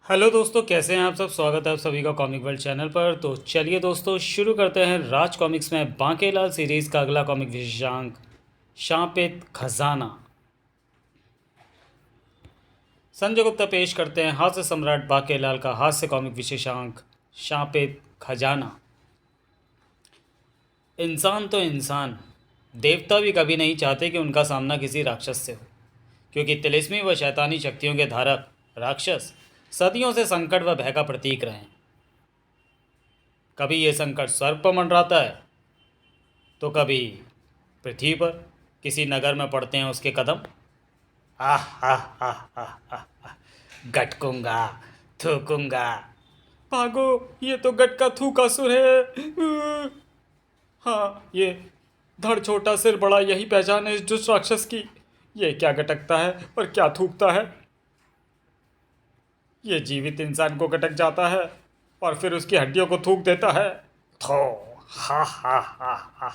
Hello दोस्तों, कैसे हैं आप सब। स्वागत है आप सभी का कॉमिक वर्ल्ड चैनल पर। तो चलिए दोस्तों, शुरू करते हैं राज कॉमिक्स में बांकेलाल सीरीज़ का अगला कॉमिक विशेषांक, शांपित खजाना। संजय गुप्ता पेश करते हैं हास्य सम्राट बांकेलाल का हास्य कॉमिक विशेषांक, शांपित खजाना। इंसान तो इंसान, देवता भी कभी नहीं चाहते कि उनका सामना किसी राक्षस से हो, क्योंकि तिलिस्मी व शैतानी शक्तियों के धारक राक्षस सदियों से संकट व भय का प्रतीक रहे हैं। कभी ये संकट स्वर्ग पर मंडराता है, तो कभी पृथ्वी पर किसी नगर में पड़ते हैं उसके कदम। आह आह आह आह आह आह, गटकूंगा, थूकूंगा। भागो, ये तो गटका थूका सुर है। हाँ, ये धड़ छोटा सिर बड़ा, यही पहचान है इस दुष्ट राक्षस की। ये क्या गटकता है और क्या थूकता है। ये जीवित इंसान को गटक जाता है और फिर उसकी हड्डियों को थूक देता है। थो, हा हा हा हा।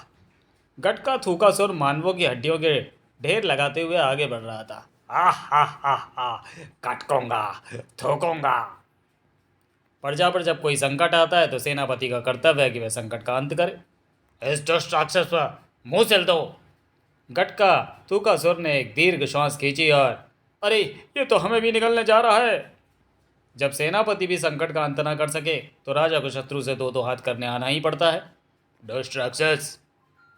गटका थूका सुर मानवों की हड्डियों के ढेर लगाते हुए आगे बढ़ रहा था। हा हा हा हा, कटकूंगा, थूकूंगा। प्रजा पर जब कोई संकट आता है तो सेनापति का कर्तव्य है कि वह संकट का अंत करे। इस दुष्ट राक्षस पर मुंह सिल दो। गटका थूका सुर ने एक दीर्घ श्वास खींची और अरे, ये तो हमें भी निकलने जा रहा है। जब सेनापति भी संकट का अंत ना कर सके तो राजा को शत्रु से दो दो हाथ करने आना ही पड़ता है। दुष्ट राक्षस,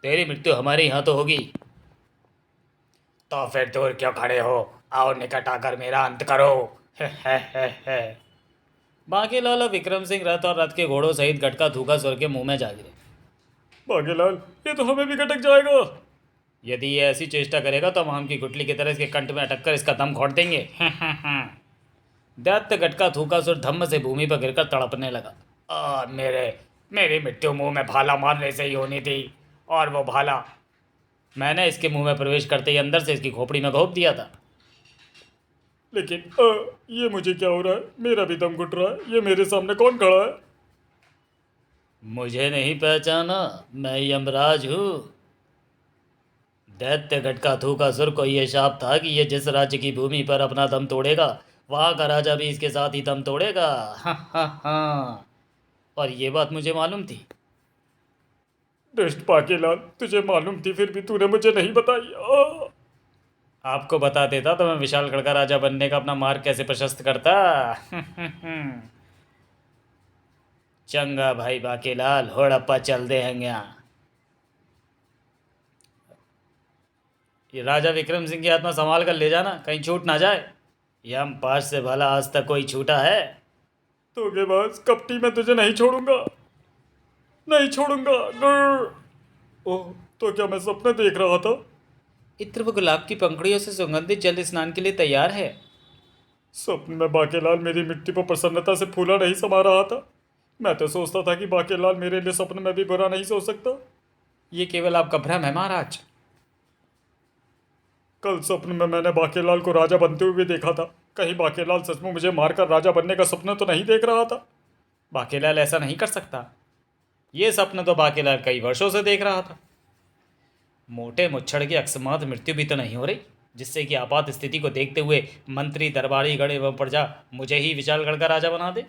तेरी मृत्यु हमारे यहाँ तो होगी। तो फिर दूर क्यों खड़े हो, आओ निकट आकर मेरा अंत करो। है। बांकेलाल और विक्रम सिंह रथ और रथ के घोड़ों सहित गटका थूका सुर के मुंह में जा गिरे। बांकेलाल, ये तो हमें भी गटक जाएगा। यदि ये ऐसी चेष्टा करेगा तो हम आम की गुटली की तरह इसके कंठ में अटक कर इसका दम घोट देंगे। दैत्य गटका थूका सुर धम्म से भूमि पर गिरकर तड़पने लगा। मेरी मृत्यु मुंह में भाला मारने से ही होनी थी, और वो भाला मैंने इसके मुंह में प्रवेश करते ही अंदर से इसकी खोपड़ी में घोंप दिया था। लेकिन ये मुझे क्या हो रहा है, मेरा भी दम घुट रहा है। ये मेरे सामने कौन खड़ा है। मुझे नहीं पहचाना, मैं यमराज हूँ। दैत्य गटका थूका सुर को यह शाप था कि ये जिस राज्य की भूमि पर अपना दम तोड़ेगा, वहाँ का राजा भी इसके साथ ही दम तोड़ेगा। हाँ। और ये बात मुझे मालूम थी। दुष्ट पाकेलाल, तुझे मालूम थी फिर भी तूने मुझे नहीं बताई। आपको बता देता तो मैं विशालगढ़ का राजा बनने का अपना मार्ग कैसे प्रशस्त करता। चंगा भाई बाकेलाल, होड़प्पा चल दे हैं यहाँ। ये राजा विक्रम सिंह की आत्मा संभाल कर ले जाना, कहीं छूट ना जाए। यम पास से भला आज तक कोई छूटा है। धोखेबाज कपटी, मैं तुझे नहीं छोड़ूंगा, नहीं छोड़ूंगा। ओह, तो क्या मैं सपने देख रहा था। इत्र व गुलाब की पंखुड़ियों से सुगंधित जल स्नान के लिए तैयार है। स्वप्न में बाकेलाल मेरी मृत्यु पर प्रसन्नता से फूला नहीं समा रहा था। मैं तो सोचता था कि बाकेलाल मेरे लिए स्वप्न में भी बुरा नहीं सोच सकता। ये केवल आपका भ्रम है महाराज। कल स्वप्न में मैंने बाकेलाल को राजा बनते हुए देखा था। कहीं बाकेलाल सचमुच मुझे मारकर राजा बनने का सपना तो नहीं देख रहा था। बाकेलाल ऐसा नहीं कर सकता। ये सपना तो बाकेलाल कई वर्षों से देख रहा था। मोटे मुच्छड़ की अकस्मात मृत्यु भी तो नहीं हो रही, जिससे कि आपात स्थिति को देखते हुए मंत्री, दरबारी गण एवं प्रजा मुझे ही विशालगढ़ का राजा बना दे।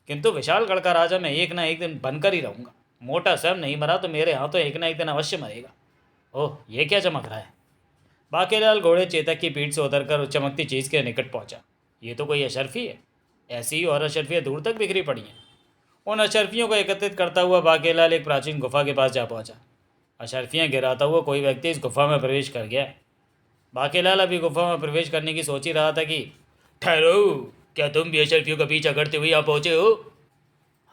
किंतु विशालगढ़ का राजा मैं एक ना एक दिन बनकर ही रहूंगा। मोटा स्वयं नहीं मरा तो मेरे यहाँ तो एक ना एक दिन अवश्य मरेगा। ओह, ये क्या चमक रहा है। बाकेलाल घोड़े चेतक की पीठ से उतरकर उस चमकती चीज़ के निकट पहुंचा। ये तो कोई अशर्फी है। ऐसी ही और अशर्फियाँ दूर तक बिखरी पड़ी हैं। उन अशर्फियों को एकत्रित करता हुआ बाकेलाल एक प्राचीन गुफा के पास जा पहुंचा। अशर्फियाँ गिराता हुआ कोई व्यक्ति इस गुफा में प्रवेश कर गया। बाकेलाल अभी गुफा में प्रवेश करने की सोच ही रहा था कि ठहरो, क्या तुम भी अशर्फियों का पीछा करते हुए यहाँ पहुँचे हो।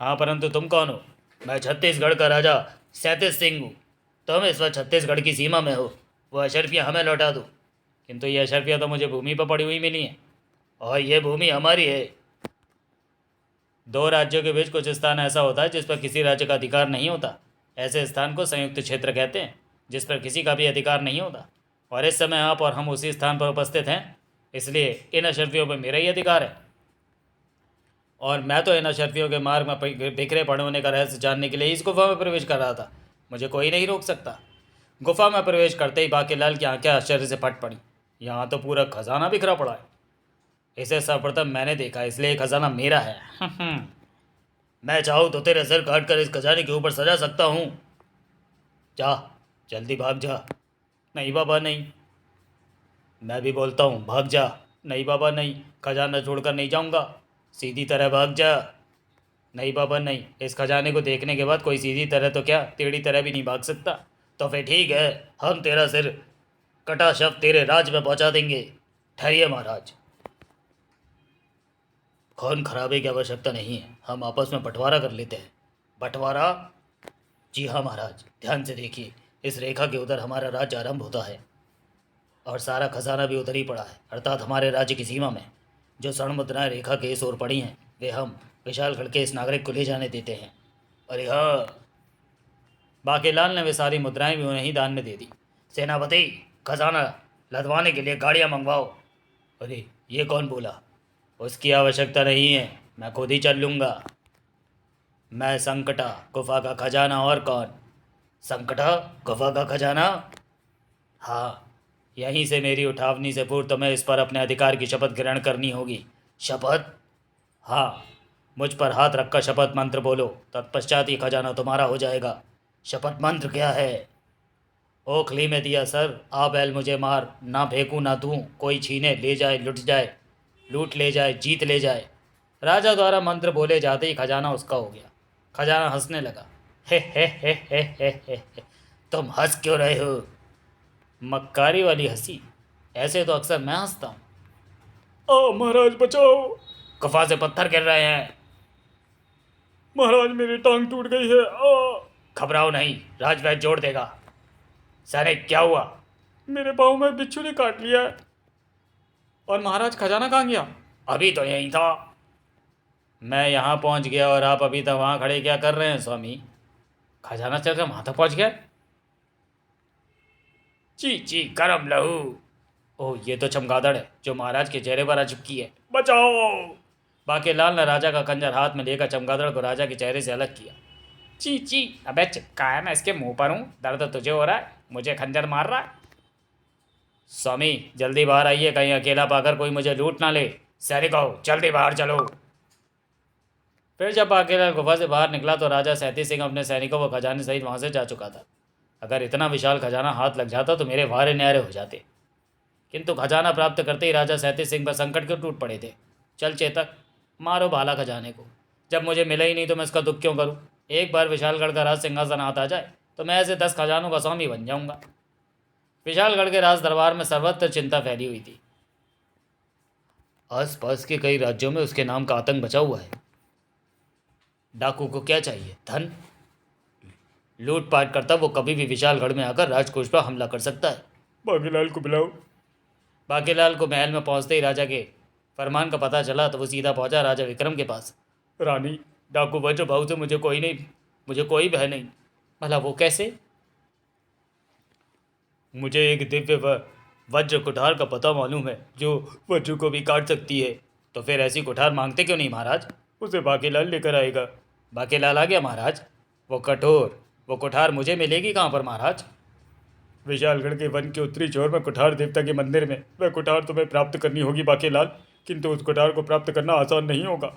हाँ, परंतु तुम कौन हो। मैं छत्तीसगढ़ का राजा सैंतीस सिंह हूँ। तुम इस वक्त छत्तीसगढ़ की सीमा में हो। वो अशर्फियाँ हमें लौटा दो। किंतु ये अशर्फियाँ तो मुझे भूमि पर पड़ी हुई मिली हैं, और ये भूमि हमारी है। दो राज्यों के बीच कुछ स्थान ऐसा होता है जिस पर किसी राज्य का अधिकार नहीं होता। ऐसे स्थान को संयुक्त क्षेत्र कहते हैं, जिस पर किसी का भी अधिकार नहीं होता। और इस समय आप और हम उसी स्थान पर उपस्थित हैं, इसलिए इन अशर्फियों पर मेरा ही अधिकार है। और मैं तो इन अशर्फियों के मार्ग में बिखरे पड़े होने का रहस्य जानने के लिए इस गुफा में प्रवेश कर रहा था। मुझे कोई नहीं रोक सकता। गुफा में प्रवेश करते ही बाकेलाल की आंखें आश्चर्य से फट पड़ी। यहाँ तो पूरा खजाना बिखरा पड़ा है। इसे सर्वप्रथम मैंने देखा, इसलिए ये खजाना मेरा है। मैं चाहूँ तो तेरे सिर काट कर इस खजाने के ऊपर सजा सकता हूँ। जा, जल्दी भाग जा। नहीं बाबा नहीं। मैं भी बोलता हूँ भाग जा। नहीं बाबा नहीं, खजाना छोड़कर नहीं जाऊँगा। सीधी तरह भाग जा। नहीं बाबा नहीं, इस खजाने को देखने के बाद कोई सीधी तरह तो क्या, टेढ़ी तरह भी नहीं भाग सकता। तो फिर ठीक है, हम तेरा सिर कटा शव तेरे राज में पहुंचा देंगे। ठहरिए महाराज, खून खराबे की आवश्यकता नहीं है, हम आपस में बंटवारा कर लेते हैं। बंटवारा? जी हाँ महाराज, ध्यान से देखिए, इस रेखा के उधर हमारा राज्य आरंभ होता है और सारा खजाना भी उधर ही पड़ा है, अर्थात हमारे राज्य की सीमा में। जो स्वर्ण मुद्राएं रेखा के इस ओर पड़ी हैं वे हम विशालगढ़ के इस नागरिक को ले जाने देते हैं। अरे हाँ, बाकेलाल ने वे सारी मुद्राएं भी उन्हें ही दान में दे दी। सेनापति, खजाना लदवाने के लिए गाड़ियाँ मंगवाओ। अरे ये कौन बोला? उसकी आवश्यकता नहीं है, मैं खुद ही चल लूँगा। मैं संकटा, गुफा का खजाना, और कौन? संकटा, गुफा का खजाना? हाँ, यहीं से मेरी उठावनी से पूर्व तुम्हें इस पर अपने अधिकार की शपथ ग्रहण करनी होगी। शपथ? हाँ, मुझ पर हाथ रखकर शपथ मंत्र बोलो, तत्पश्चात ही खजाना तुम्हारा हो जाएगा। शपथ मंत्र क्या है? ओखली में दिया सर, आ बैल मुझे मार, ना फेंकूं ना दूं, कोई छीने ले जाए, लुट जाए, लूट ले जाए, जीत ले जाए। राजा द्वारा मंत्र बोले जाते ही खजाना उसका हो गया। खजाना हंसने लगा। हे। तुम हंस क्यों रहे हो? मक्कारी वाली हंसी। ऐसे तो अक्सर मैं हंसता हूँ। ओ महाराज बचाओ, गुफा से पत्थर गिर रहे हैं। महाराज मेरी टांग टूट गई है। घबराओ नहीं, राजवैद्य जोड़ देगा। सैनिक क्या हुआ? मेरे पाँव में बिच्छू ने काट लिया है। और महाराज खजाना कहाँ गया? अभी तो यहीं था। मैं यहाँ पहुँच गया और आप अभी तक वहाँ खड़े क्या कर रहे हैं स्वामी? खजाना चलकर वहाँ तक पहुँच गया? ची ची गरम लहू। ओह, ये तो चमगादड़ है जो महाराज के चेहरे पर आ चिपकी है। बचाओ! बाकेलाल ने राजा का खंजर हाथ में लेकर चमगादड़ को राजा के चेहरे से अलग किया। ची ची, अबे चिपका है, मैं इसके मुंह पर हूँ, दर्द तुझे हो रहा है, मुझे खंजर मार रहा है। स्वामी जल्दी बाहर आइए, कहीं अकेला पाकर कोई मुझे लूट ना ले। सैनिकों जल्दी बाहर चलो। फिर जब बाकेलाल गुफा से बाहर निकला तो राजा सहती सिंह अपने सैनिकों व खजाने सहित वहाँ से जा चुका था। अगर इतना विशाल खजाना हाथ लग जाता तो मेरे वारे न्यारे हो जाते, किंतु खजाना प्राप्त करते ही राजा सहती सिंह पर संकट क्यों टूट पड़े थे। चल चेतक, मारो भाला खजाने को, जब मुझे मिला ही नहीं तो मैं इसका दुख क्यों करूँ। एक बार विशालगढ़ का राज सिंहासन हाथ आ जाए तो मैं ऐसे 10 खजानों का स्वामी बन जाऊंगा। विशालगढ़ के राज दरबार में सर्वत्र चिंता फैली हुई थी। आसपास के कई राज्यों में उसके नाम का आतंक बचा हुआ है। डाकू को क्या चाहिए? धन। लूटपाट करता वो कभी भी विशालगढ़ में आकर राजकोष पर हमला कर सकता है। बाकीलाल को बुलाओ। बाकीलाल को महल में पहुंचते ही राजा के फरमान का पता चला तो वो सीधा पहुंचा राजा विक्रम के पास। रानी, डाकू वज्र भाव से मुझे कोई भय नहीं। भला वो कैसे? मुझे एक दिव्य वज्र कुठार का पता मालूम है जो वज्र को भी काट सकती है। तो फिर ऐसी कुठार मांगते क्यों नहीं महाराज? उसे बाकीलाल लेकर आएगा। बाकीलाल आ गया महाराज। वो कुठार मुझे मिलेगी कहाँ पर महाराज? विशालगढ़ के वन के उत्तरी छोर में कुठार देवता के मंदिर में। वह कुठार तुम्हें प्राप्त करनी होगी बाकीलाल, किंतु उस कुठार को प्राप्त करना आसान नहीं होगा।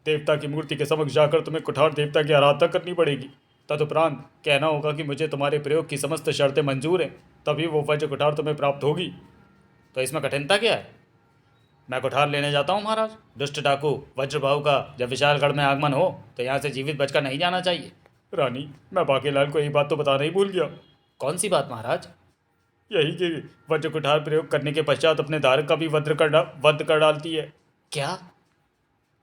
देवता की मूर्ति के समक्ष जाकर तुम्हें कुठार देवता की आराधना करनी पड़ेगी। तदुपरांत कहना होगा कि मुझे तुम्हारे प्रयोग की समस्त शर्तें मंजूर हैं, तभी वो वज्र कुठार तुम्हें प्राप्त होगी। तो इसमें कठिनता क्या है? मैं कुठार लेने जाता हूँ महाराज। दुष्ट डाकू वज्रभाव का जब विशालगढ़ में आगमन हो तो यहाँ से जीवित बचकर नहीं जाना चाहिए। रानी, मैं बाकीलाल को एक बात तो बताना ही भूल गया। कौन सी बात महाराज? यही कि वज्र कुठार प्रयोग करने के पश्चात अपने धारक का भी वध कर डालती है। क्या?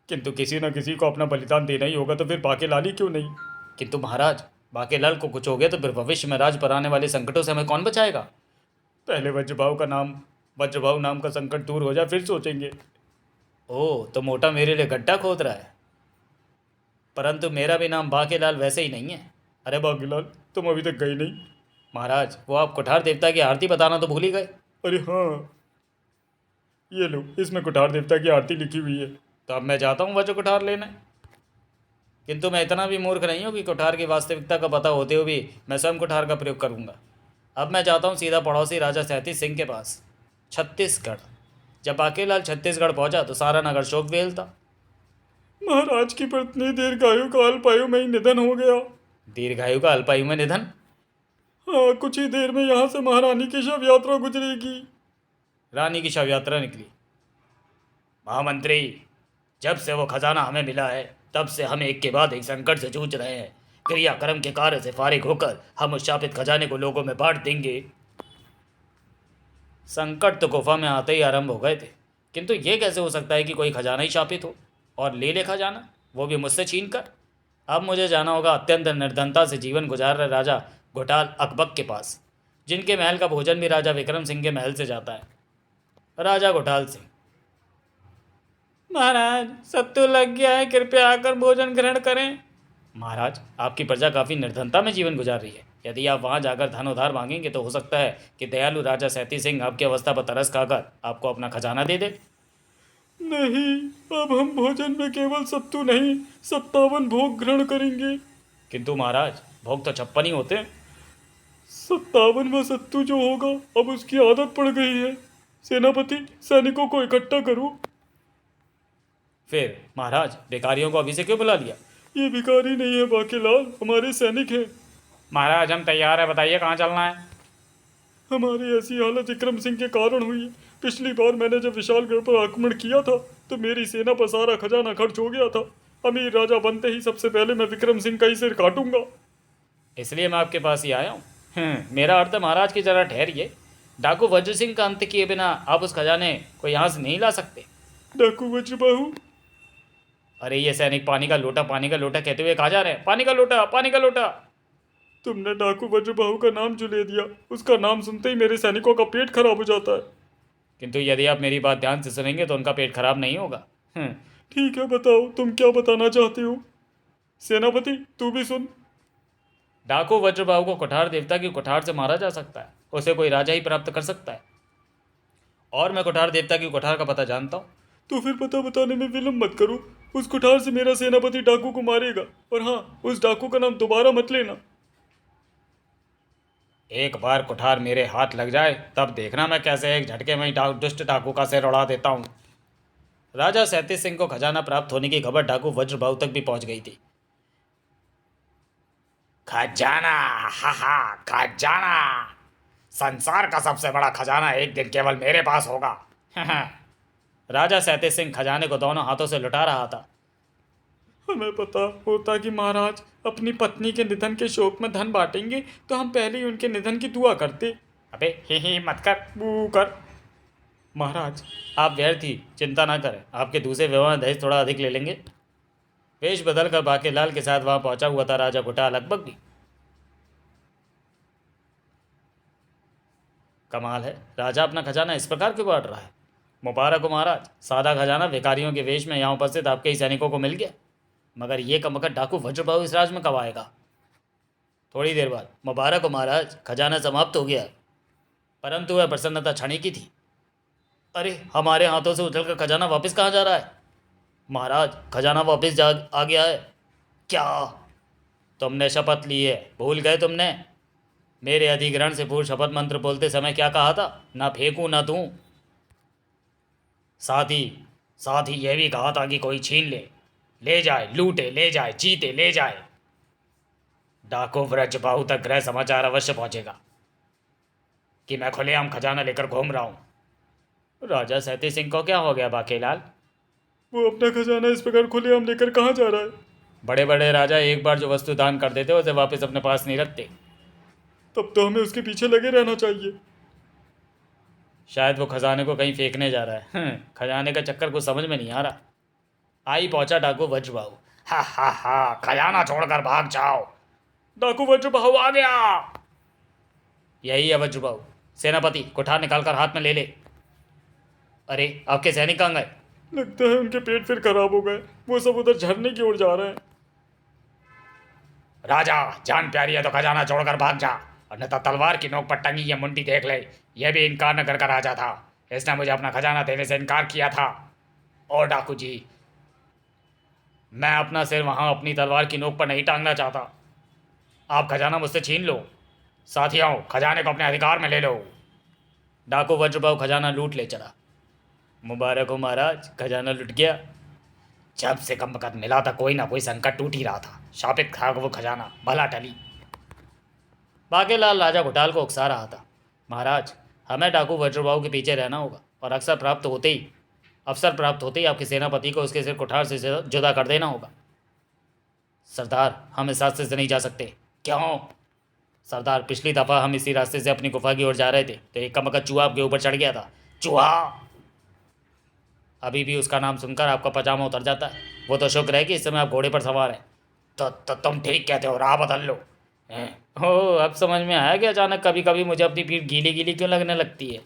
किंतु किसी न किसी को अपना बलिदान देना ही होगा, तो फिर बाकीलाल ही क्यों नहीं? किंतु महाराज, बाकीलाल को कुछ हो गया तो फिर भविष्य में राज पर आने वाले संकटों से हमें कौन बचाएगा? पहले वज्रभाव नाम का संकट दूर हो जाए, फिर सोचेंगे। ओह, तो मोटा मेरे लिए गड्ढा खोद रहा है। परंतु मेरा भी नाम बाकीलाल वैसे ही नहीं है। अरे बाकीलाल, तुम अभी तक गए नहीं। महाराज, वो आप कुठार देवता की आरती बताना तो भूल ही गए। अरे हाँ, ये लो, इसमें कुठार देवता की आरती लिखी हुई है। तो अब मैं जाता हूँ वज्र कुठार लेने। किंतु मैं इतना भी मूर्ख नहीं हूँ कि कुठार की वास्तविकता का पता होते हुए भी मैं स्वयं कुठार का प्रयोग करूँगा। अब मैं जाता हूँ सीधा पड़ोसी राजा सहती सिंह के पास। छत्तीसगढ़। जब बाकेलाल छत्तीसगढ़ पहुंचा तो सारा नगर शोक वेल था। महाराज की पत्नी दीर्घायु का अल्पायु में ही निधन हो गया। दीर्घायु का अल्पायु में निधन? हाँ, कुछ ही देर में यहाँ से महारानी की शव यात्रा गुजरेगी। रानी की शव यात्रा निकली। महामंत्री, जब से वो खजाना हमें मिला है तब से हम एक के बाद एक संकट से जूझ रहे हैं। क्रियाक्रम के कार्य से फारिग होकर हम उस शापित खजाने को लोगों में बांट देंगे। संकट तो गुफा में आते ही आरंभ हो गए थे, किंतु ये कैसे हो सकता है कि कोई खजाना ही शापित हो और ले ले खजाना, वो भी मुझसे छीन कर। अब मुझे जाना होगा अत्यंत निर्धनता से जीवन गुजार रहे राजा घोटाल अकबक के पास, जिनके महल का भोजन भी राजा विक्रम सिंह के महल से जाता है। राजा घोटाल सिंह। महाराज, सत्तू लग गया है, कृपया आकर भोजन ग्रहण करें। महाराज, आपकी प्रजा काफ़ी निर्धनता में जीवन गुजार रही है। यदि आप वहां जाकर धन उधार मांगेंगे तो हो सकता है कि दयालु राजा सैती सिंह आपकी अवस्था पर तरस खाकर आपको अपना खजाना दे दे। नहीं, अब हम भोजन में केवल सत्तू नहीं 57 भोग ग्रहण करेंगे। किंतु महाराज, भोग तो 56 ही होते हैं। 57वां सत्तू जो होगा, अब उसकी आदत पड़ गई है। सेनापति, सैनिकों को इकट्ठा करो। फिर महाराज, भिखारियों को अभी से क्यों बुला लिया? ये भिखारी नहीं है बाकेलाल, हमारे सैनिक हैं। महाराज, हम तैयार है, बताइए कहाँ चलना है। हमारी ऐसी हालत विक्रम सिंह के कारण हुई है। पिछली बार मैंने जब विशालगढ़ पर आक्रमण किया था तो मेरी सेना पर सारा खजाना खर्च हो गया था। अमीर राजा बनते ही सबसे पहले मैं विक्रम सिंह का ही सिर काटूंगा। इसलिए मैं आपके पास ही आया हूँ। मेरा अर्थ है महाराज की जरा ठहरिए। डाकू वज्र सिंह का अंत किए बिना आप उस खजाने को यहाँ से नहीं ला सकते। डाकू वज्र बाहू? अरे ये सैनिक पानी का लोटा कहते हुए कहाँ जा रहे हैं? पानी का लोटा, पानी का लोटा। तुमने डाकू वज्रबाहु का नाम जो ले दिया, उसका नाम सुनते ही मेरे सैनिकों का पेट खराब हो जाता है। किंतु यदि आप मेरी बात ध्यान से सुनेंगे तो उनका पेट खराब नहीं होगा। ठीक है, बताओ तुम क्या बताना चाहते हो। सेनापति, तू भी सुन। डाकू वज्रबाहु को कुठार देवता की कुठार से मारा जा सकता है। उसे कोई राजा ही प्राप्त कर सकता है, और मैं कुठार देवता की कुठार का पता जानता हूँ। तो फिर पता बताने में विलंब मत करो। उस कुठार से मेरा सेनापति डाकू को मारेगा, और हाँ, उस डाकू का नाम दोबारा मत लेना। एक बार कुठार मेरे हाथ लग जाए तब देखना मैं कैसे एक झटके में ही दुष्ट डाकू का सिर उड़ा देता हूँ। राजा सैती सिंह को खजाना प्राप्त होने की खबर डाकू वज्रबाहु तक भी पहुंच गई थी। खजाना, हा हा, खजाना, संसार का सबसे बड़ा खजाना एक दिन केवल मेरे पास होगा। राजा सैती सिंह खजाने को दोनों हाथों से लुटा रहा था। हमें पता होता कि महाराज अपनी पत्नी के निधन के शोक में धन बांटेंगे तो हम पहले ही उनके निधन की दुआ करते। अबे ही मत कर, बू कर। महाराज, आप व्यर्थ ही चिंता ना करें, आपके दूसरे विवाह में दहेज थोड़ा अधिक ले लेंगे। वेश बदल कर बाकेलाल के साथ वहां पहुंचा हुआ था राजा घोटाल अकबक भी। कमाल है, राजा अपना खजाना इस प्रकार क्यों बांट रहा है। मुबारक हो महाराज, सादा खजाना भिखारियों के वेश में यहाँ उपस्थित आपके ही सैनिकों को मिल गया। मगर ये कमकट डाकू वज्रबाहु इस राज में कब आएगा। थोड़ी देर बाद, मुबारक हो महाराज, खजाना समाप्त हो गया। परंतु वह प्रसन्नता क्षणिक की थी। अरे, हमारे हाथों से उछलकर खजाना वापस कहाँ जा रहा है। महाराज, खजाना वापस जा आ गया है। क्या तुमने शपथ ली है, भूल गए तुमने? मेरे अधिग्रहण से पूर्व शपथ मंत्र बोलते समय क्या कहा था? ना फेंकूं ना दूं। साथ ही यह भी कहा था कि कोई छीन ले जाए, लूटे ले जाए, जीते ले जाए। डाकू वज्रबाहु तक ग्रह समाचार अवश्य पहुंचेगा कि मैं खुलेआम खजाना लेकर घूम रहा हूं। राजा सैती सिंह को क्या हो गया बाकेलाल? वो अपना खजाना इस प्रकार खुलेआम लेकर कहाँ जा रहा है? बड़े बड़े राजा एक बार जो वस्तु दान कर देते उसे वापस अपने पास नहीं रखते। तब तो हमें उसके पीछे लगे रहना चाहिए। शायद वो खजाने को कहीं फेंकने जा रहा है। खजाने का चक्कर कुछ समझ में नहीं आ रहा। आई पहुंचा डाकू वज्रबाहु। हा हा हा, खजाना छोड़कर भाग जाओ। डाकू वज्रबाहु आ गया। यही है वज्रबाहु। सेनापति, कुठार निकालकर हाथ में ले ले। अरे, आपके सैनिक कहाँ गए? लगता है उनके पेट फिर खराब हो गए, वो सब उधर झरने की ओर जा रहे हैं। राजा, जान प्यारी है तो खजाना छोड़कर भाग जा, अन्यथा तलवार की नोक पर टंगी ये मुंडी देख ले। यह भी इनकार नगर का राजा था, इसने मुझे अपना खजाना देने से इनकार किया था। और डाकू जी, मैं अपना सिर वहां अपनी तलवार की नोक पर नहीं टांगना चाहता। आप खजाना मुझसे छीन लो। साथियों, खजाने को अपने अधिकार में ले लो। डाकू वज्रबाहु खजाना लूट ले चला। मुबारक हो महाराज, खजाना लुट गया। जब से कम वक़्त मिला था कोई ना कोई संकट टूट ही रहा था। शापित था वो खजाना, भला टली। बाकेलाल राजा घोटाल को उकसा रहा था। महाराज, हमें डाकू वज्रबाहु के पीछे रहना होगा और अवसर प्राप्त होते ही आपके सेनापति को उसके सिर कुठार से जुदा कर देना होगा। सरदार, हम इस रास्ते से नहीं जा सकते। क्यों? सरदार, पिछली दफ़ा हम इसी रास्ते से अपनी गुफा की ओर जा रहे थे तो एक कमकत चूहा आपके ऊपर चढ़ गया था। चूहा? अभी भी उसका नाम सुनकर आपका पजामा उतर जाता है। वो तो शुक्र है कि इस समय आप घोड़े पर सवार हैं। तो तुम ठीक कहते हो, राह बदल लो। हो, अब समझ में आया कि अचानक कभी कभी मुझे अपनी पीठ गीली गीली क्यों लगने लगती है।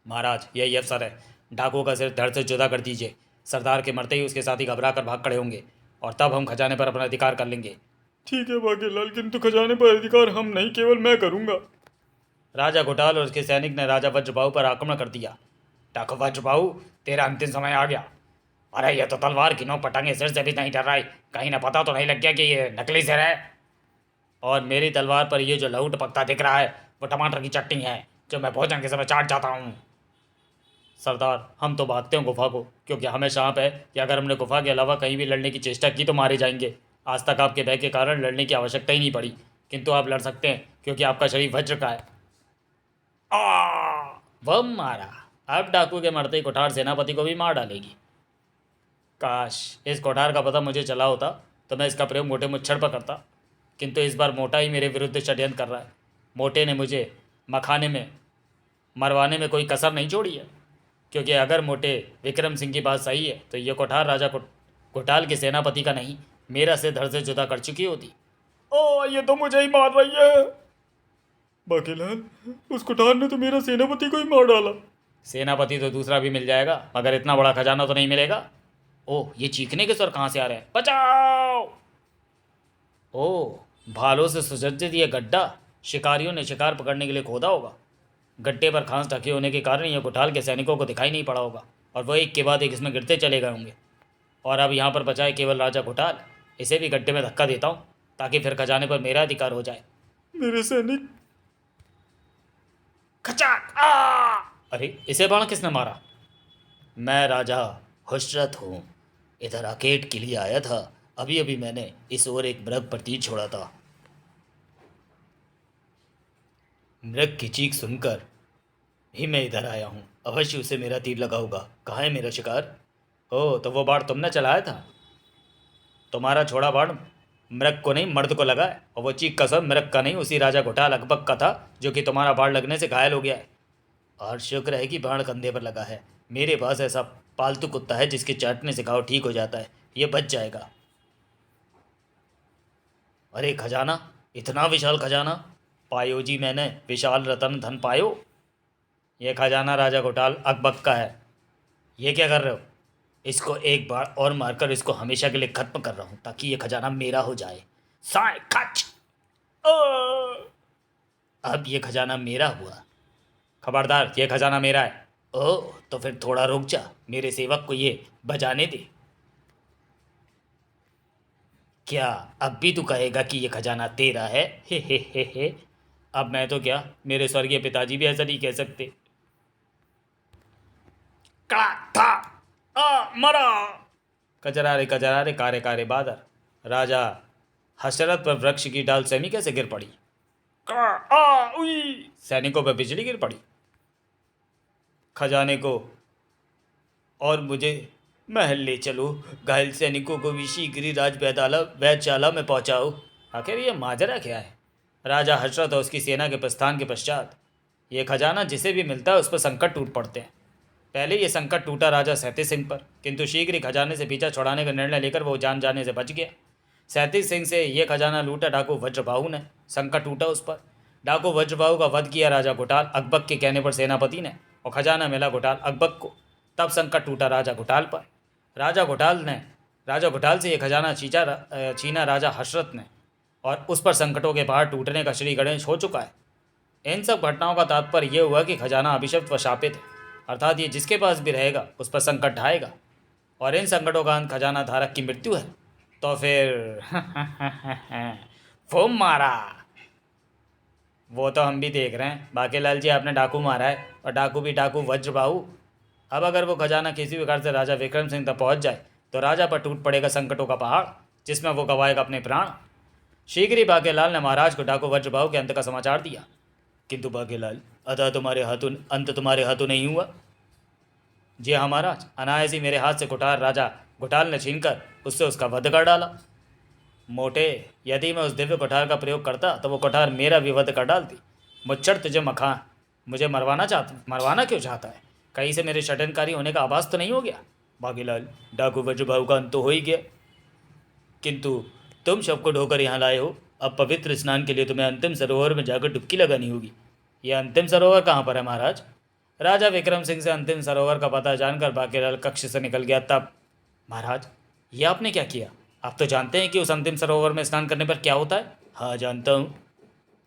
महाराज, यही अवसर है। डाकुओं का सिर धड़ से जुदा कर दीजिए। सरदार के मरते ही उसके साथी घबरा कर भाग खड़े होंगे और तब हम खजाने पर अपना अधिकार कर लेंगे। ठीक है बाकेलाल, किंतु खजाने पर अधिकार हम नहीं, केवल मैं करूँगा। राजा घोटाल और उसके सैनिक ने राजा वज्रबाहु पर आक्रमण कर दिया। डाकू वज्रबाहु, तेरा अंतिम समय आ गया। अरे ये तो तलवार की नोक पर टंगे सिर से भी नहीं डर रहा है। कहीं ना पता तो नहीं लग गया कि ये नकली सिर है। और मेरी तलवार पर ये जो लहू टपकता दिख रहा है वो टमाटर की चटनी है जो मैं भोजन के समय चाट जाता हूँ। सरदार, हम तो भागते हैं गुफा को, क्योंकि हमें शांप है कि अगर हमने गुफा के अलावा कहीं भी लड़ने की चेष्टा की तो मारे जाएंगे। आज तक आपके भय के कारण लड़ने की आवश्यकता ही नहीं पड़ी, किंतु आप लड़ सकते हैं क्योंकि आपका शरीर वज्र का है। वह मारा। अब डाकू के मरते ही कोठार सेनापति को भी मार डालेगी। काश इस कोठार का पता मुझे चला होता तो मैं इसका प्रयोग मोटे मुच्छड़ पर करता, किंतु इस बार मोटा ही मेरे विरुद्ध षड्यंत्र कर रहा है। मोटे ने मुझे मरवाने में कोई कसर नहीं छोड़ी है, क्योंकि अगर मोटे विक्रम सिंह की बात सही है तो ये कोठार राजा घोटाल के सेनापति का नहीं, मेरा से धड़ से जुदा कर चुकी होती। ओ, ये तो मुझे ही मार रही है। बाकेलाल, उस कोठार ने तो मेरा सेनापति को ही मार डाला। सेनापति तो दूसरा भी मिल जाएगा, मगर इतना बड़ा खजाना तो नहीं मिलेगा। ओह, ये चीखने के स्वर कहाँ से आ रहे हैं? बचाओ! ओह, भालों से सुसज्जित ये गड्ढा शिकारियों ने शिकार पकड़ने के लिए खोदा होगा। गड्ढे पर घास ढके होने के कारण यह कोठाल के सैनिकों को दिखाई नहीं पड़ा होगा और वह एक के बाद एक इसमें गिरते चले गए होंगे। और अब यहाँ पर बचा है केवल राजा घोटाल। इसे भी गड्ढे में धक्का देता हूँ ताकि फिर खजाने पर मेरा अधिकार हो जाए। मेरे सैनिक। खचाक! अरे, इसे बाण किसने मारा? मैं राजा हशरत हूँ, इधर आकेट के लिए आया था। अभी अभी मैंने इस ओर एक मृग पर तीर छोड़ा था। मृग की चीख सुनकर ही मैं इधर आया हूँ। अवश्य उसे मेरा तीर लगा होगा। कहाँ है मेरा शिकार? ओह, तो वो बाण तुमने चलाया था। तुम्हारा छोड़ा बाण मृग को नहीं, मर्द को लगा है, और वो चीख का सब मृग का नहीं, उसी राजा घोटाल अकबक का था जो कि तुम्हारा बाण लगने से घायल हो गया है। और शुक्र है कि बाण कंधे पर लगा है। मेरे पास ऐसा पालतू कुत्ता है जिसके चाटने से घाव ठीक हो जाता है। ये बच जाएगा। अरे खजाना, इतना विशाल खजाना पायो जी मैंने, विशाल रतन धन पायो। ये खजाना राजा घोटाल अकबक का है। ये क्या कर रहे हो? इसको एक बार और मारकर इसको हमेशा के लिए खत्म कर रहा हूँ ताकि ये खजाना मेरा हो जाए। साय खच! अब ये खजाना मेरा हुआ। खबरदार, ये खजाना मेरा है। ओह, तो फिर थोड़ा रुक जा, मेरे सेवक को ये बजाने दे। क्या अब भी तू कहेगा कि ये खजाना तेरा है? हे। अब मैं तो क्या, मेरे स्वर्गीय पिताजी भी ऐसा नहीं कह सकते। का था मरा। कचरारे कचरारे कारे कारे बादर। राजा हशरत पर वृक्ष की डाल सेमी कैसे गिर पड़ी। सैनिकों पर बिजली गिर पड़ी। खजाने को और मुझे महल ले चलो। घायल सैनिकों को भी शीघ्र ही वैधशाला में पहुंचाओ। आखिर ये माजरा क्या है? राजा हशरत और उसकी सेना के प्रस्थान के पश्चात ये खजाना जिसे भी मिलता है उस पर संकट टूट पड़ते हैं। पहले ये संकट टूटा राजा सैंतीस सिंह पर, किंतु शीघ्र ही खजाने से पीछा छुड़ाने का निर्णय लेकर वो जान जाने से बच गया। सैंतीस सिंह से ये खजाना लूटा डाकू वज्रबाहु ने, संकट टूटा उस पर। डाकू वज्रबाहु का वध किया राजा घोटाल अकबक के कहने पर सेनापति ने, और खजाना मिला घोटाल अकबक को। तब संकट टूटा राजा घोटाल पर। राजा घोटाल से ये खजाना छीना राजा हशरत ने, और उस पर संकटों के पहाड़ टूटने का श्री गणेश हो चुका है। इन सब घटनाओं का तात्पर्य यह हुआ कि खजाना अभिशप्त व शापित है, अर्थात ये जिसके पास भी रहेगा उस पर संकट ढाएगा, और इन संकटों का अंत खजाना धारक की मृत्यु है। तो फिर फूम मारा। वो तो हम भी देख रहे हैं। बाकेलाल जी, आपने डाकू मारा है, और डाकू भी डाकू वज्रबाहु। अब अगर वो खजाना किसी प्रकार से राजा विक्रम सिंह तक पहुंच जाए तो राजा पर टूट पड़ेगा संकटों का पहाड़, जिसमें वो गवाएगा अपने प्राण। शीघ्र ही बाकेलाल ने महाराज को डाकू वज्रभाव के अंत का समाचार दिया। किंतु बाकेलाल, अतः अंत तुम्हारे हाथों नहीं हुआ? जी हाँ महाराज, अनायास ही मेरे हाथ से कुठार राजा घुटाल ने छीनकर उससे उसका वध कर डाला। मोटे, यदि मैं उस दिव्य कुठार का प्रयोग करता तो वो कुठार मेरा भी वध कर डालती। मुच्चर तुझे मुझे मरवाना क्यों चाहता है? कहीं से मेरे षड्यंत्रकारी होने का आभास तो नहीं हो गया? बाकेलाल, डाकू वज्रभाव का अंत तो हो ही गया, किंतु तुम शव को ढोकर यहाँ लाए हो। अब पवित्र स्नान के लिए तुम्हें अंतिम सरोवर में जाकर डुबकी लगानी होगी। यह अंतिम सरोवर कहाँ पर है महाराज? राजा विक्रम सिंह से अंतिम सरोवर का पता जानकर बाकेलाल कक्ष से निकल गया। तब, महाराज, यह आपने क्या किया? आप तो जानते हैं कि उस अंतिम सरोवर में स्नान करने पर क्या होता है। हाँ जानता हूँ।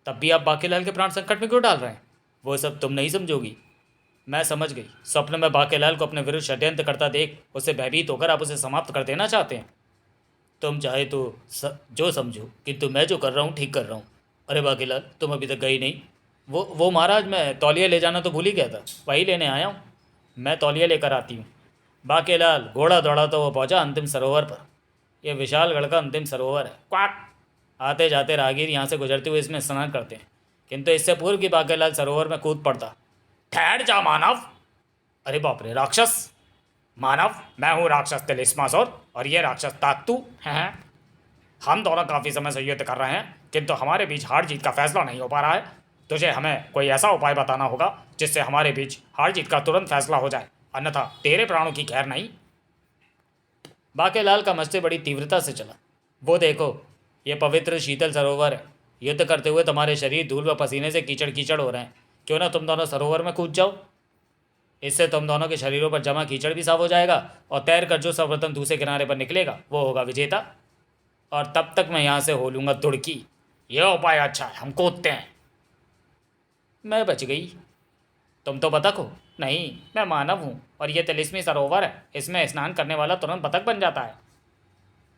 तब भी आप बाकेलाल के प्राण संकट में क्यों डाल रहे हैं? वो सब तुम नहीं समझोगी। मैं समझ गई। स्वप्न में बाकेलाल को अपने विरुद्ध षड्यंत्र करता देख उससे भयभीत होकर आप उसे समाप्त कर देना चाहते हैं। तुम चाहे तो जो समझो, किंतु मैं जो कर रहा हूँ ठीक कर रहा हूँ। अरे बाकेलाल, तुम अभी तक गई नहीं? वो महाराज, मैं तौलिया ले जाना तो भूल ही गया था, वही लेने आया हूँ। मैं तौलिया लेकर आती हूँ। बाकेलाल घोड़ा दौड़ा तो वो पहुँचा अंतिम सरोवर पर। यह विशालगढ़ का अंतिम सरोवर है। क्वाक! आते जाते राहगीर यहाँ से गुजरते हुए इसमें स्नान करते हैं, किंतु इससे पूर्व कि बाकेलाल सरोवर में कूद पड़ता। ठहर जा मानव! अरे बाप रे, राक्षस! मानव, मैं हूँ राक्षस तिलिस्मासुर और ये राक्षस ताकतू हैं। हम दोनों काफ़ी समय से युद्ध कर रहे हैं, किंतु हमारे बीच हार जीत का फैसला नहीं हो पा रहा है। तुझे हमें कोई ऐसा उपाय बताना होगा जिससे हमारे बीच हार जीत का तुरंत फैसला हो जाए, अन्यथा तेरे प्राणों की खैर नहीं। बाकेलाल का मस्ते बड़ी तीव्रता से चला। वो देखो, ये पवित्र शीतल सरोवर है। युद्ध करते हुए तुम्हारे शरीर धूल व पसीने से कीचड़ कीचड़ हो रहे हैं। क्यों ना तुम दोनों सरोवर में कूद जाओ। इससे तुम दोनों के शरीरों पर जमा कीचड़ भी साफ हो जाएगा और तैर कर जो सर्वप्रथम दूसरे किनारे पर निकलेगा वो होगा विजेता। और तब तक मैं यहाँ से हो लूँगा दुड़की। यह उपाय अच्छा है, हम कूदते हैं। मैं बच गई। तुम तो बतख हो। नहीं, मैं मानव हूँ और ये तिलिस्मी सरोवर है। इसमें स्नान करने वाला तुरंत बतख बन जाता है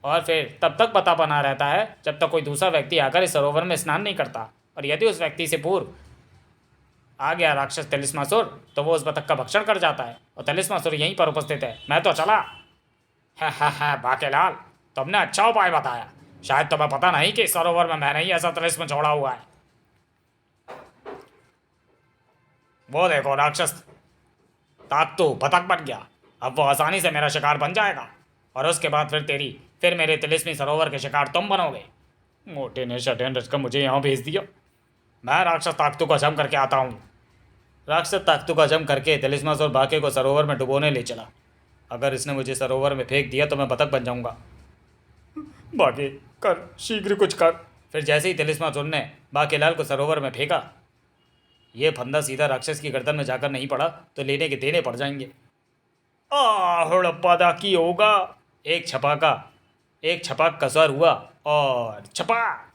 और फिर तब तक पता बना रहता है जब तक कोई दूसरा व्यक्ति आकर इस सरोवर में स्नान नहीं करता। और यदि उस व्यक्ति से पूर्व आ गया राक्षस तिलिस्मासुर तो वो उस बतख का भक्षण कर जाता है और तिलिस्मासुर यहीं पर उपस्थित है। मैं तो चला। है बाकेलाल, तुमने अच्छा उपाय बताया। शायद तुम्हें पता नहीं कि इस सरोवर में मैंने ही ऐसा तिलिस्म छोड़ा हुआ है। वो देखो, राक्षस ताकतू बतख बन गया। अब वो आसानी से मेरा शिकार बन जाएगा और उसके बाद फिर मेरे तिलिस्मी सरोवर के शिकार तुम बनोगे। मोटे ने षड्यंत्र रचकर मुझे यहाँ भेज दिया। मैं राक्षस ताकतू को जम करके आता हूँ। राक्षस ताकतू का जम करके तिलिस्मासुर बाके को सरोवर में डुबोने ले चला। अगर इसने मुझे सरोवर में फेंक दिया तो मैं बतख बन जाऊंगा। बाके, कर, शीघ्र कुछ कर। फिर जैसे ही तिलिस्मासुर ने बाकेलाल को सरोवर में फेंका, ये फंदा सीधा राक्षस की गर्दन में जाकर नहीं पड़ा तो लेने के देने पड़ जाएंगे। हड़प्पा की होगा। एक छपाक कसर हुआ और छपाक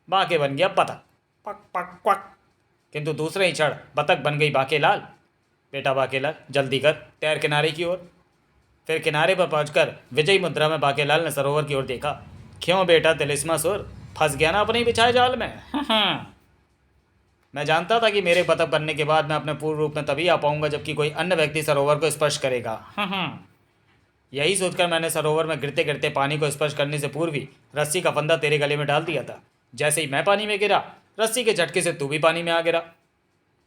बाके बन गया बतख। पक पक पक। किंतु दूसरे ही क्षण बतख बन गई बाकेलाल। बेटा बाकेलाल, जल्दी कर, तैर किनारे की ओर। फिर किनारे पर पहुंचकर विजयी मुद्रा में बाकेलाल ने सरोवर की ओर देखा। क्यों बेटा तिलिस्मासुर, फंस गया ना अपने ही बिछाए जाल में? मैं जानता था कि मेरे बतख बनने के बाद मैं अपने पूर्ण रूप में तभी आ पाऊंगा जबकि कोई अन्य व्यक्ति सरोवर को स्पर्श करेगा। यही सोचकर मैंने सरोवर में गिरते गिरते पानी को स्पर्श करने से पूर्व ही रस्सी का फंदा तेरे गले में डाल दिया था। जैसे ही मैं पानी में गिरा, रस्सी के झटके से तू भी पानी में आ गिरा।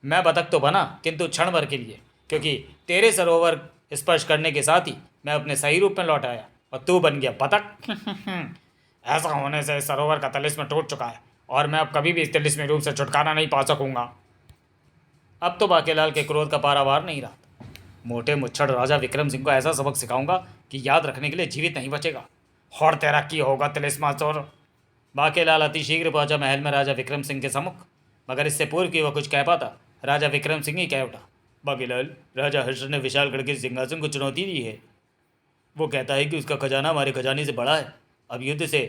मैं बतख तो बना, किंतु क्षण भर के लिए, क्योंकि तेरे सरोवर स्पर्श करने के साथ ही मैं अपने सही रूप में लौट आया और तू बन गया बतख। ऐसा होने से सरोवर का तिलिस्म टूट चुका है और मैं अब कभी भी इस तिलिस्मी रूप से छुटकारा नहीं पा सकूंगा। अब तो बाकेलाल के क्रोध का पारावार नहीं रहा। मोटे मुच्छड़ राजा विक्रम सिंह को ऐसा सबक सिखाऊंगा कि याद रखने के लिए जीवित नहीं बचेगा। और तेरा की होगा तिलिस्मासुर। बाकेलाल अति शीघ्र पहुंचा महल में राजा विक्रम सिंह के सम्मुख, मगर इससे पूर्व कि वह कुछ कह पाता, राजा विक्रम सिंह ही कह उठा। बाकेलाल, राजा हर्ष ने विशालगढ़ के सिंहासन को चुनौती दी है। वो कहता है कि उसका खजाना हमारे खजाने से बड़ा है। अब युद्ध से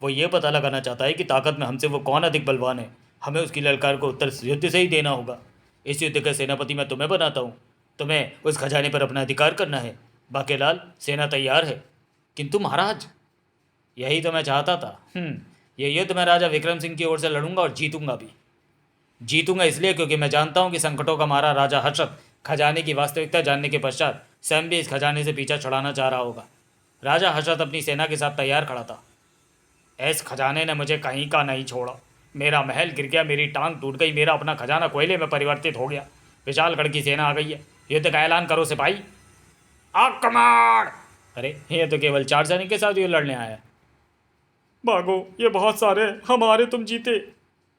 वो ये पता लगाना चाहता है कि ताकत में हमसे वो कौन अधिक बलवान है। हमें उसकी ललकार को उत्तर युद्ध से ही देना होगा। इस युद्ध का सेनापति मैं तुम्हें बनाता हूँ। तुम्हें उस खजाने पर अपना अधिकार करना है। बाकेलाल, सेना तैयार है। किंतु महाराज, यही तो मैं चाहता था। ये युद्ध मैं राजा विक्रम सिंह की ओर से लड़ूंगा और जीतूंगा भी। जीतूंगा इसलिए क्योंकि मैं जानता हूँ कि संकटों का मारा राजा हर्षद खजाने की वास्तविकता जानने के पश्चात स्वयं भी इस खजाने से पीछा छुड़ाना चाह रहा होगा। राजा हर्षद अपनी सेना के साथ तैयार खड़ा था। इस खजाने ने मुझे कहीं का नहीं छोड़ा। मेरा महल गिर गया, मेरी टांग टूट गई, मेरा अपना खजाना कोयले में परिवर्तित हो गया। विशालगढ़ की सेना आ गई है, युद्ध का ऐलान करो सिपाही। आक्रमण! अरे ये तो केवल 4 सैनिक के साथ युद्ध लड़ने आया। भागो, ये बहुत सारे, हमारे तुम जीते।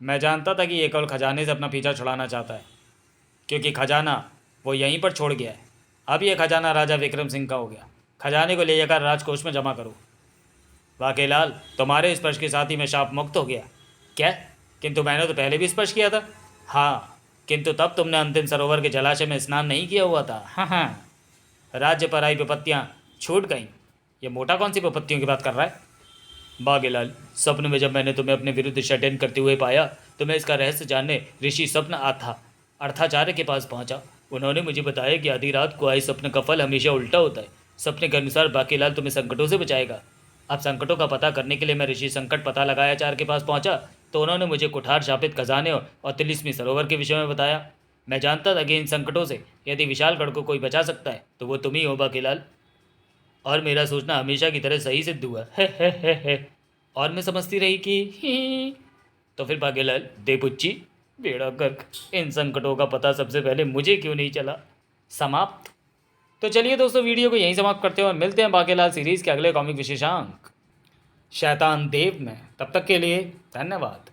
मैं जानता था कि ये केवल खजाने से अपना पीछा छुड़ाना चाहता है, क्योंकि खजाना वो यहीं पर छोड़ गया है। अब ये खजाना राजा विक्रम सिंह का हो गया। खजाने को ले जाकर राजकोष में जमा करो। बाकेलाल, तुम्हारे स्पर्श के साथ ही मैं शाप मुक्त हो गया। क्या? किंतु मैंने तो पहले भी स्पर्श किया था। हाँ, किंतु तब तुमने अंतिम सरोवर के जलाशय में स्नान नहीं किया हुआ था। हाँ हाँ, राज्य पर आई विपत्तियाँ छूट गईं। ये मोटा कौन सी विपत्तियों की बात कर रहा है? बागेलाल, स्वप्न में जब मैंने तुम्हें अपने विरुद्ध षड्यंत्र करते हुए पाया तो मैं इसका रहस्य जानने ऋषि स्वप्न अर्थाचार्य के पास पहुंचा। उन्होंने मुझे बताया कि आधी रात को आए स्वप्न का फल हमेशा उल्टा होता है। सपने के अनुसार बाकेलाल तुम्हें संकटों से बचाएगा। अब संकटों का पता करने के लिए मैं ऋषि संकट पता लगायाचार्य के पास पहुंचा तो उन्होंने मुझे कुठार शापित खजाने और तिलिस्मी सरोवर के विषय में बताया। मैं जानता था कि इन संकटों से यदि विशालगढ़ को कोई बचा सकता है तो वो तुम ही हो बाकेलाल। और मेरा सोचना हमेशा की तरह सही सिद्ध हुआ है। और मैं समझती रही कि ही। तो फिर बागेलाल, देपुच्ची, बेड़ा गर्क, इन संकटों का पता सबसे पहले मुझे क्यों नहीं चला। समाप्त। तो चलिए दोस्तों, वीडियो को यहीं समाप्त करते हैं और मिलते हैं बागेलाल सीरीज़ के अगले कॉमिक विशेषांक शैतान देव में। तब तक के लिए धन्यवाद।